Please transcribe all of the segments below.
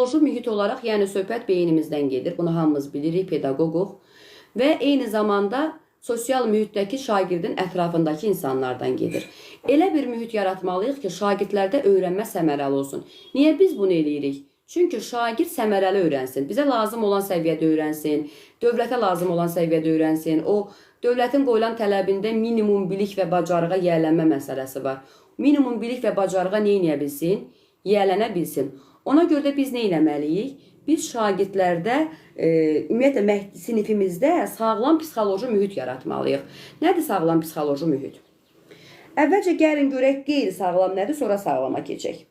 psixoloji mühit olaraq, yəni söhbət beynimizdən gedir. Bunu hamımız bilirik, pedaqoquq. Və eyni zamanda sosial mühitdəki şagirdin ətrafındakı insanlardan gedir. Elə bir mühit yaratmalıyıq ki, şagirdlərdə öyrənmə səmərəli olsun. Niyə biz bunu eləyirik? Çünki şagird səmərəli öyrənsin. Bizə lazım olan səviyyədə öyrənsin, dövlətə lazım olan səviyyədə öyrənsin. O, dövlətin qoyulan tələbində minimum bilik və bacarığa yiyələnmə məsələsi var. Minimum bilik və bacarığa nə edə bilsin? Yiyələnə bilsin. Ona görə də biz nə etməliyik? Biz şagirdlərdə, ümumiyyətlə sinifimizdə sağlam psixoloji mühit yaratmalıyıq. Nədir sağlam psixoloji mühit? Əvvəlcə gəlin görək qeyri-sağlam nədir, sonra sağlama keçək.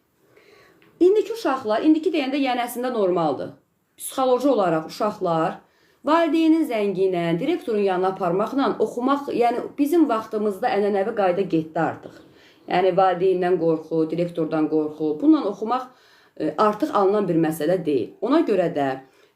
İndiki uşaqlar, indiki deyəndə yəni əslində normaldır. Psixoloji olaraq uşaqlar valideynin zəngi ilə, direktorun yanına aparmaqla oxumaq, yəni bizim vaxtımızda ənənəvi qayda getdi artıq. Yəni valideyndən qorxu, direktordan qorxu, bununla oxumaq artıq alınan bir məsələ deyil. Ona görə də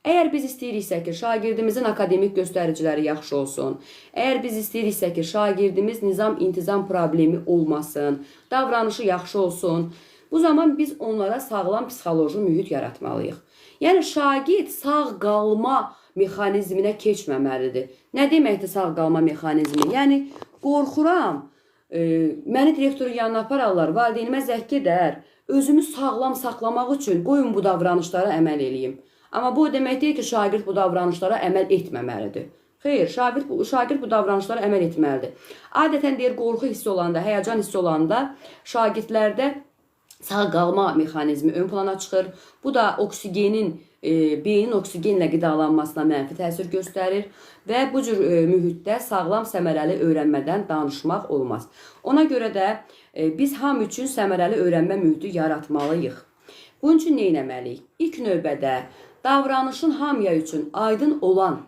əgər biz istəyiriksə ki, şagirdimizin akademik göstəriciləri yaxşı olsun, əgər biz istəyiriksə ki, şagirdimiz nizam-intizam problemi olmasın, davranışı yaxşı olsun, bu zaman biz onlara sağlam psixoloji mühit yaratmalıyıq. Yəni şagird sağ qalma mexanizminə keçməməlidir. Nə deməkdir sağ qalma mexanizmi? Yəni qorxuram, məni direktorun yanına apararlar, valideynimə zəhk edər, özümü sağlam saxlamaq üçün qoyun bu davranışlara əməl eləyim. Amma bu demək deyil ki, şagird bu davranışlara əməl etməməlidir. Xeyr, şagird bu davranışlara əməl etməlidir. Adətən deyir, qorxu hissi olanda, həyəcan hissi olanda şagirdlərdə sağ qalma mexanizmi ön plana çıxır. Bu da beynin oksigenlə qidalanmasına mənfi təsir göstərir və bu cür mühitdə sağlam səmərəli öyrənmədən danışmaq olmaz. Ona görə də biz hamı üçün səmərəli öyrənmə mühiti yaratmalıyıq. Bunun üçün nə etməliyik? İlk növbədə davranışın hamıya üçün aydın olan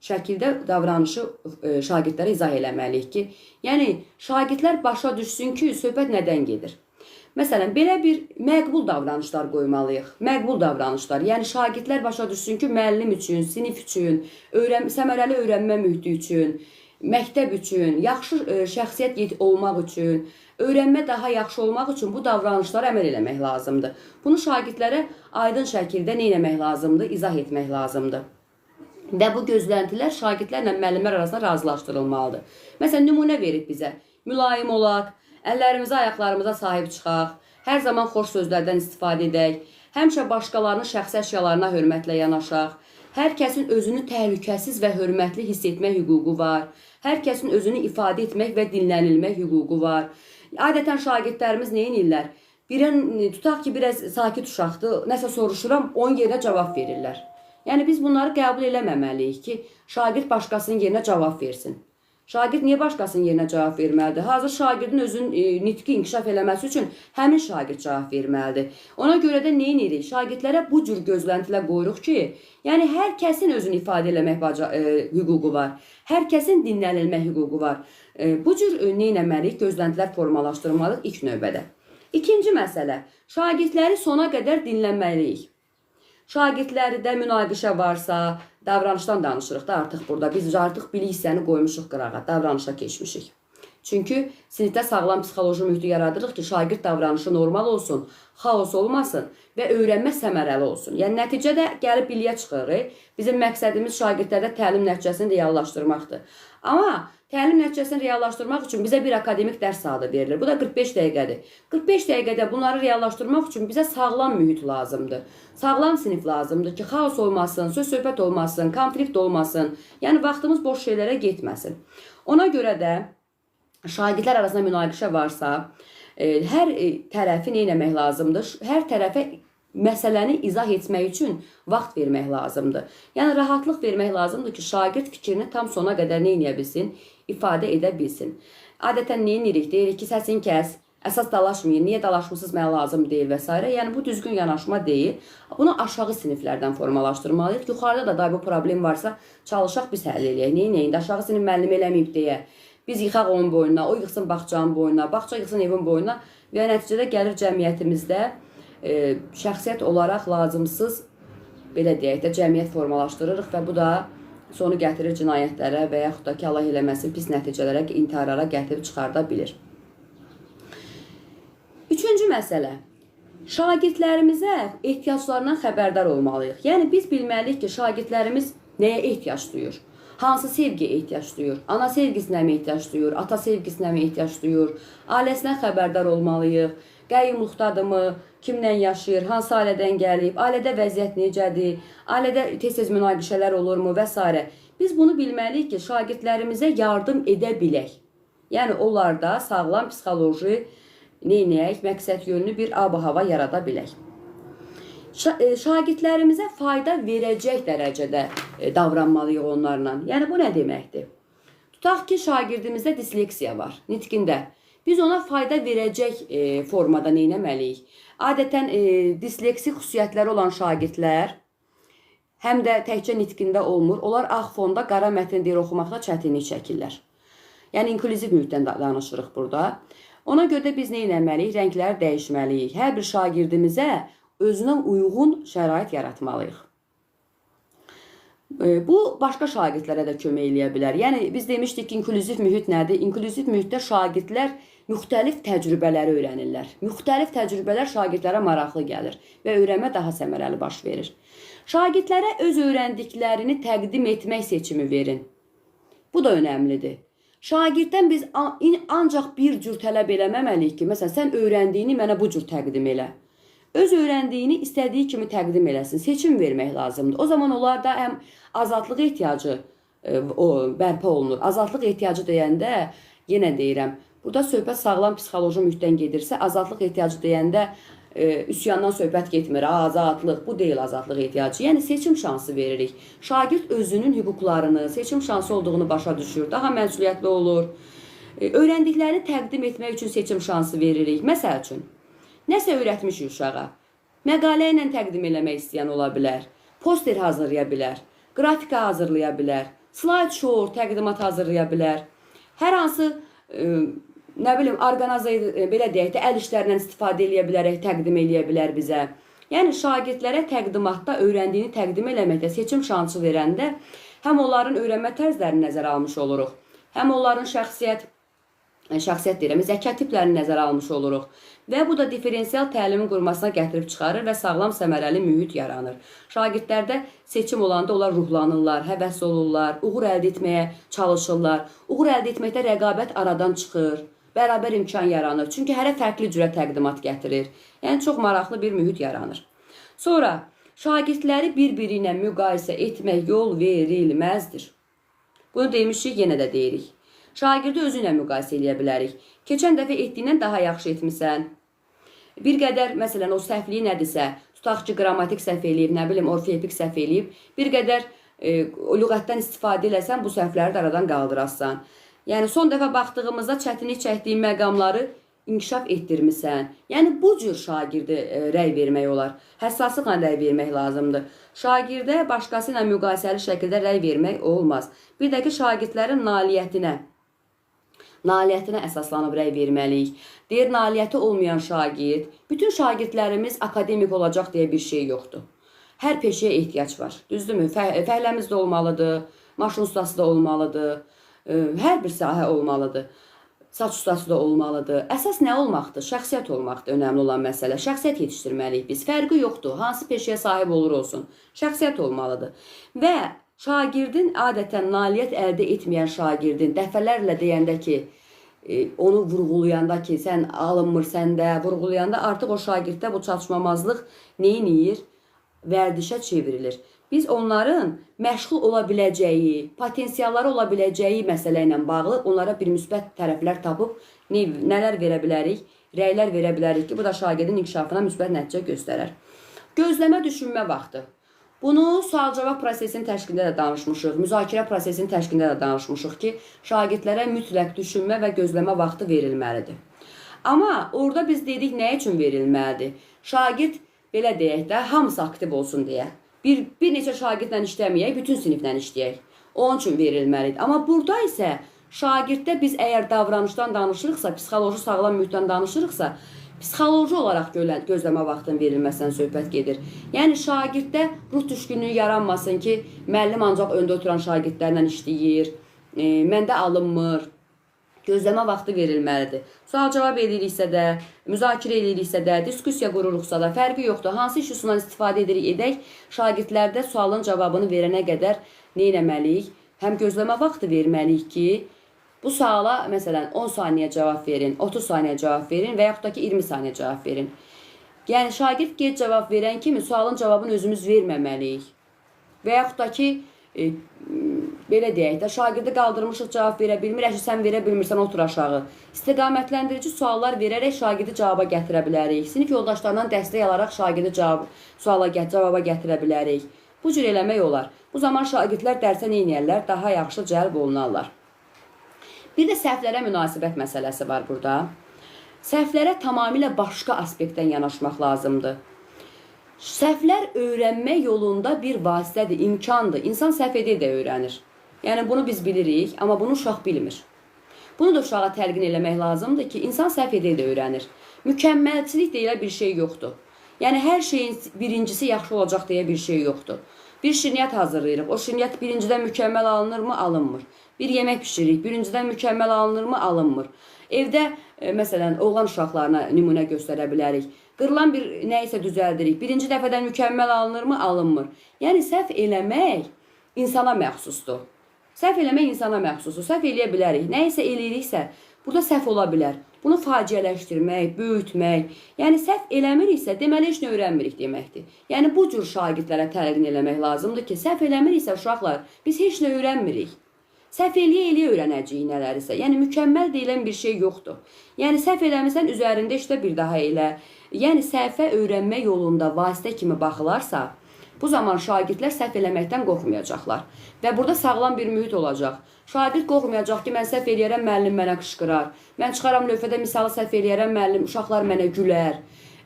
şəkildə davranışı şagirdlərə izah eləməliyik ki, yəni şagirdlər başa düşsün ki, söhbət nədən gedir? Məsələn, belə bir məqbul davranışlar qoymalıyıq. Məqbul davranışlar. Yəni, şagirdlər başa düşsün ki, müəllim üçün, sinif üçün, səmərəli öyrənmə mühiti üçün, məktəb üçün, yaxşı şəxsiyyət olmaq üçün, öyrənmə daha yaxşı olmaq üçün bu davranışlara əməl eləmək lazımdır. Bunu şagirdlərə aydın şəkildə nə etmək lazımdır? İzah etmək lazımdır. Və bu gözləntilər şagirdlərlə müəllimlər arasında razılaşdırılmalıdır. Məsələn, nümunə verib bizə. Mülayim olaq, əllərimizə, ayaqlarımıza sahib çıxaq, hər zaman xoş sözlərdən istifadə edək, həmişə başqalarının şəxsi əşyalarına hörmətlə yanaşaq, hər kəsin özünü təhlükəsiz və hörmətli hiss etmək hüququ var, hər kəsin özünü ifadə etmək və dinlənilmək hüququ var. Adətən şagirdlərimiz nə edirlər? Tutaq ki, biraz sakit uşaqdır, nəsə soruşuram, onun yerinə cavab verirlər. Yəni, biz bunları qəbul eləməməliyik ki, şagird başqasının yerinə cavab versin. Şagird niyə başqasının yerinə cavab verməlidir? Hazır şagirdin özün nitqi inkişaf eləməsi üçün həmin şagird cavab verməlidir. Ona görə də nə edirik? Şagirdlərə bu cür gözləntilər qoyuruq ki, yəni hər kəsin özünü ifadə eləmək hüququ var. Hər kəsin dinlənilmək hüququ var. Bu cür nə etməliyik? Gözləntilər formalaşdırmalıyıq ilk növbədə. İkinci məsələ, şagirdləri sona qədər dinlənməliyik. Şagirdlərdə münaqişə varsa, davranışdan danışırıq da artıq burada. Biz artıq bilik hissəni qoymuşuq qırağa, davranışa keçmişik. Çünki sinifdə sağlam psixoloji mühiti yaradırıq ki, şagird davranışı normal olsun, xaos olmasın və öyrənmə səmərəli olsun. Yəni, nəticədə gəlib biliyə çıxırıq. Bizim məqsədimiz şagirdlərdə təlim nəticəsini reallaşdırmaqdır. Amma təlim nəticəsini reallaşdırmaq üçün bizə bir akademik dərs saatı verilir. Bu da 45 dəqiqədir. 45 dəqiqədə bunları reallaşdırmaq üçün bizə sağlam mühit lazımdır. Sağlam sinif lazımdır ki, xaos olmasın, söz-söhbət olmasın, konflikt olmasın. Yəni, vaxtımız boş şeylərə getməsin. Ona görə də şagirdlər arasında münaqişə varsa, hər tərəfi nə etmək lazımdır? Hər tərəfə məsələni izah etmək üçün vaxt vermək lazımdır. Yəni, rahatlıq vermək lazımdır ki, şagird fikrini tam sona qədər nə edə bilsin? İfadə edə bilsin. Adətən nə edirik? Deyirik ki, səsini kəs, əsas dalaşmayın, niyə dalaşmısınız, mənə lazım deyil və s. Yəni, bu düzgün yanaşma deyil. Bunu aşağı siniflərdən formalaşdırmalıyıq. Yuxarıda da bu problem varsa, çalışaq biz həll eləyək. Neyin? Aşağı sinif müəllim eləməyib deyə. Biz yıxaq onun boynuna, o yıxsın baxçanın boynuna, baxça yıxsın evin boynuna və nəticədə gəlir cəmiyyətimizdə şəxsiyyət olaraq lazımsız, belə deyək də, cəmiyyət formalaşdırırıq və bu da sonu gətirir cinayətlərə və yaxud da ki, Allah eləməsin, pis nəticələrə, intiharlara gətirib çıxarda bilir. Üçüncü məsələ. Şagirdlərimizə ehtiyaclarından xəbərdar olmalıyıq. Yəni biz bilməliyik ki, şagirdlərimiz nəyə ehtiyac duyur? Hansı sevgiyə ehtiyac duyur? Ana sevgisinə mi ehtiyac duyur? Ata sevgisinə mi ehtiyac duyur? Ailəsindən xəbərdar olmalıyıq. Qəyyumluqdadırmı? Kimlə yaşayır? Hansı ailədən gəlib? Ailədə vəziyyət necədir? Ailədə tez-tez münaqişələr olurmu və s. Biz bunu bilməliyik ki, şagirdlərimizə yardım edə bilək. Yəni onlarda sağlam psixoloji neynəyək, məqsəd yönlü bir ab-hava yarada bilək. Şagirdlərimizə fayda verəcək dərəcədə davranmalıyıq onlarla. Yəni bu nə deməkdir? Tutaq ki, şagirdimizdə disleksiya var, nitqində. Biz ona fayda verəcək formada neynəməliyik? Adətən disleksi xüsusiyyətləri olan şagirdlər həm də təkcə nitqində olmur. Onlar ağ fonda qara mətn deyir oxumaqda çətinlik çəkirlər. Yəni inklüziv mühitdən danışırıq burada. Ona görə biz nə etməliyik? Rəngləri dəyişməliyik. Hər bir şagirdimizə özünə uyğun şərait yaratmalıyıq. Bu başqa şagirdlərə də kömək eləyə bilər. Yəni biz demişdik ki, inklüziv mühit nədir? İnklüziv mühitdə şagirdlər müxtəlif təcrübələri öyrənirlər. Müxtəlif təcrübələr şagirdlərə maraqlı gəlir və öyrənmə daha səmərəli baş verir. Şagirdlərə öz öyrəndiklərini təqdim etmək seçimi verin. Bu da önəmlidir. Şagirddən biz ancaq bir cür tələb eləməməliyik ki, məsələn, sən öyrəndiyini mənə bu cür təqdim elə. Öz öyrəndiyini istədiyi kimi təqdim eləsin, seçim vermək lazımdır. O zaman onlarda həm azadlıq ehtiyacı bərpa olunur. Azadlıq ehtiyacı deyəndə, yenə deyirəm, burada söhbət sağlam psixoloji mühitdən gedirsə, azadlıq ehtiyacı deyəndə üsyandan söhbət getmir. Azadlıq, bu deyil azadlıq ehtiyacı. Yəni seçim şansı veririk. Şagird özünün hüquqlarını, seçim şansı olduğunu başa düşür. Daha məsuliyyətli olur. Öyrəndiklərini təqdim etmək üçün seçim şansı veririk. Məsəl üçün, nəsə öyrətmişik uşağa. Məqalə ilə təqdim eləmək istəyən ola bilər. Poster hazırlaya bilər. Qrafika hazırlaya bilər. Slide show, təqdimat hazırlaya bilər. Hər hansı nə bilim, belə deyək də, əl işlərindən istifadə eləyə bilərək təqdim eləyə bilər bizə. Yəni, şagirdlərə təqdimatda öyrəndiyini təqdim eləməkdə seçim şansı verəndə həm onların öyrənmə tərzlərini nəzərə almış oluruq, həm onların şəxsiyyət deyirəm, zəka tiplərini nəzərə almış oluruq və bu da diferensial təlimin qurmasına gətirib çıxarır və sağlam səmərəli mühit yaranır. Şagirdlərdə seçim olanda onlar ruhlanırlar, həvəs olurlar, uğur əldə etməyə çalışırlar. Uğur əldə etməkdə rəqabət aradan çıxır. Bərabər imkan yaranır. Çünki hərə fərqli cürə təqdimat gətirir. Yəni, çox maraqlı bir mühit yaranır. Sonra, şagirdləri bir-biri ilə müqayisə etmək yol verilməzdir. Bunu demişik, yenə də deyirik. Şagirdi özü ilə müqayisə eləyə bilərik. Keçən dəfə etdiyindən daha yaxşı etmisən. Bir qədər, məsələn, o səhvliyi nədirsə, tutaq ki, qrammatik səhv eləyib, nə bilim, orfeepik səhv eləyib, bir qədər lüğətdən istifadə eləsən, bu səhvləri də aradan qaldırasan. Yəni, son dəfə baxdığımızda çətinlik çəkdiyin məqamları inkişaf etdirmirsən. Yəni, bu cür şagirdə rəy vermək olar. Həssaslıqla rəy vermək lazımdır. Şagirdə başqası ilə müqayisəli şəkildə rəy vermək olmaz. Bir də ki, şagirdlərin nailiyyətinə əsaslanıb rəy verməliyik. Deyir, nailiyyəti olmayan şagird, bütün şagirdlərimiz akademik olacaq deyə bir şey yoxdur. Hər peşəyə ehtiyac var. Düzdürmü? Fəhləmiz də olmalıdır, maşın ustası da olmalıdır. Hər bir sahə olmalıdır. Saç ustası da olmalıdır. Əsas nə olmaqdır? Şəxsiyyət olmaqdır önəmli olan məsələ. Şəxsiyyət yetişdirməliyik biz. Fərqi yoxdur. Hansı peşəyə sahib olur olsun. Şəxsiyyət olmalıdır. Və şagirdin adətən nailiyyət əldə etməyən şagirdin dəfələrlə deyəndə ki, onu vurğulayanda ki, sən alınmır səndə, vurğulayanda artıq o şagirddə bu çatışmamazlıq neyiniyir? Vərdişə çevrilir. Biz onların məşğul ola biləcəyi, potensialları ola biləcəyi məsələ ilə bağlı onlara bir müsbət tərəflər tapıb nələr verə bilərik, rəylər verə bilərik ki, bu da şagirdin inkişafına müsbət nəticə göstərər. Gözləmə düşünmə vaxtı. Bunu sual-cavab prosesinin təşkilində də danışmışıq, müzakirə prosesinin təşkilində də danışmışıq ki, şagirdlərə mütləq düşünmə və gözləmə vaxtı verilməlidir. Amma orada biz dedik, nə üçün verilməlidir? Şagird, belə deyək də, hamısı aktiv olsun deyə. Bir neçə şagirdlə işləməyək, bütün siniflə işləyək. Onun üçün verilməlidir. Amma burada isə şagirddə biz əgər davranışdan danışırıqsa, psixoloji sağlam mühitdən danışırıqsa, psixoloji olaraq gözləmə vaxtının verilməsindən söhbət gedir. Yəni şagirddə ruh düşkünlüyü yaranmasın ki, müəllim ancaq öndə oturan şagirdlərlə işləyir, məndə alınmır, Gözləmə vaxtı verilməlidir. Sual-cavab ediriksə də, müzakirə ediriksə də, diskussiya qururuqsa da fərqi yoxdur. Hansı iş üsulundan istifadə edək, şagirdlərdə sualın cavabını verənə qədər nə etməliyik? Həm gözləmə vaxtı verməliyik ki, bu suala məsələn 10 saniyə cavab verin, 30 saniyə cavab verin və yaxud da ki 20 saniyə cavab verin. Yəni şagird gec cavab verən kimi sualın cavabını özümüz verməməliyik. Və yaxud da ki belə deyək də, şagirdi qaldırmışıq, cavab verə bilmir, sən verə bilmirsən, otur aşağı. İstiqamətləndirici suallar verərək şagirdi cavaba gətirə bilərik. Sinif yoldaşlarından dəstək alaraq şagirdi cavaba gətirə bilərik. Bu cür eləmək olar. Bu zaman şagirdlər dərsə nə edərlər? Daha yaxşı cəlb olunarlar. Bir də səhvlərə münasibət məsələsi var burada. Səhvlərə tamamilə başqa aspektdən yanaşmaq lazımdır. Səhvlər öyrənmə yolunda bir vasitədir, imkandır. İnsan səhv edə də öyrənir. Yəni bunu biz bilirik, amma bunu uşaq bilmir. Bunu da uşağa təlqin eləmək lazımdır ki, insan səhv edə də öyrənir. Mükəmməlçilik deyə bir şey yoxdur. Yəni hər şeyin birincisi yaxşı olacaq deyə bir şey yoxdur. Bir şirniyyat hazırlayırıq. O şirniyyat birincidən mükəmməl alınırmı? Alınmır. Bir yemək pişiririk. Birincidən mükəmməl alınırmı? Alınmır. Evdə məsələn oğlan uşaqlarına nümunə göstərə bilərik. Qırılan bir nəyisə düzəldirik. Birinci dəfədən mükəmməl alınırmı? Alınmır. Yəni səhv eləmək insana məxsusdur. Səhv eləmək insana məxsusdur. Səhv eləyə bilərik. Nəyisə eləyiriksə, burada səhv ola bilər. Bunu faciələşdirmək, böyütmək, yəni səhv eləmiriksə, deməli heç nə öyrənmirik deməkdir. Yəni bu cür şagirdlərə təlqin eləmək lazımdır ki, səhv eləmiriksə uşaqlar, biz heç nə öyrənmirik. Səhv eləyə öyrənəcəyik nələrisə. Yəni mükəmməl deyilən bir şey yoxdur. Yəni səhv eləmirsən, üzərində işlə bir daha elə. Yəni səhvə öyrənmə yolunda vasitə kimi baxılarsa, bu zaman şagirdlər səhv eləməkdən qorxmayacaqlar. Və burada sağlam bir mühit olacaq. Şagird qorxmayacaq ki, mən səhv eləyərəm, müəllim mənə qışqırar. Mən çıxaram lövhədə misalı səhv eləyərəm, müəllim, uşaqlar mənə gülər.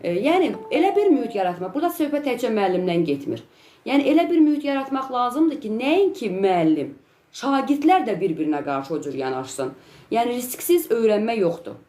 Yəni elə bir mühit yaratmaq. Burada söhbət təkcə müəllimdən getmir. Yəni elə bir mühit yaratmaq lazımdır ki, nəinki müəllim, şagirdlər də bir-birinə qarşı o cür yanaşsın. Yəni risksiz öyrənmə yoxdur.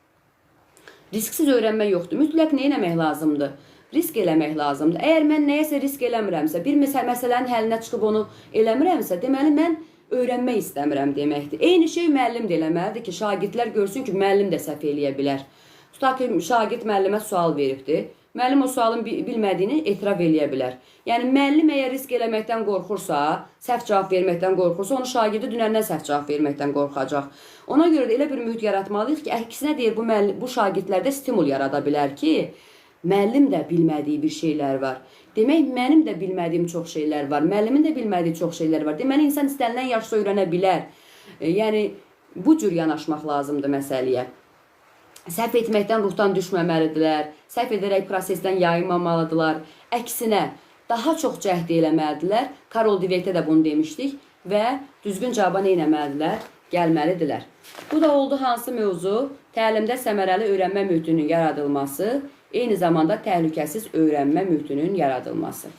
Risksiz öyrənmə yoxdur. Mütləq nə etmək lazımdır? Risk eləmək lazımdır. Əgər mən nəyəsə risk eləmirəmsə, bir məsələnin həllinə çıxıb onu eləmirəmsə, deməli mən öyrənmək istəmirəm deməkdir. Eyni şey müəllim də eləməlidir ki, şagirdlər görsün ki, müəllim də səhv eləyə bilər. Tutaq ki, şagird müəllimə sual veribdir. Müəllim o sualın bilmədiyini etiraf eləyə bilər. Yəni müəllim əgər risk eləməkdən qorxursa, səhv cavab verməkdən qorxursa, onu şagirdi dünəndən səhv cavab verməkdən qorxacaq. Ona görə də elə bir mühit yaratmalıyıq ki, əksinə deyir, bu şagirdlərdə stimul yarada bilər ki, müəllim də bilmədiyi bir şeylər var. Demək, mənim də bilmədiyim çox şeylər var. Müəllimin də bilmədiyi çox şeylər var. Deməli, insan istənilən yaşda öyrənə bilər. Yəni, bu cür yanaşmaq lazımdır məsələyə. Səhv etməkdən ruhdan düşməməlidirlər. Səhv edərək prosesdən yayınmamalıdırlar. Əksinə, daha çox cəhd eləməlidirlər. Karol Dweck'də də bunu demişdik. Və düzgün cavaba nə etməlidirlər? Gəlməlidirlər. Bu da oldu hansı mövzu? Təlimdə səmərəli öyrənmə mühitinin yaradılması, eyni zamanda təhlükəsiz öyrənmə mühitinin yaradılması.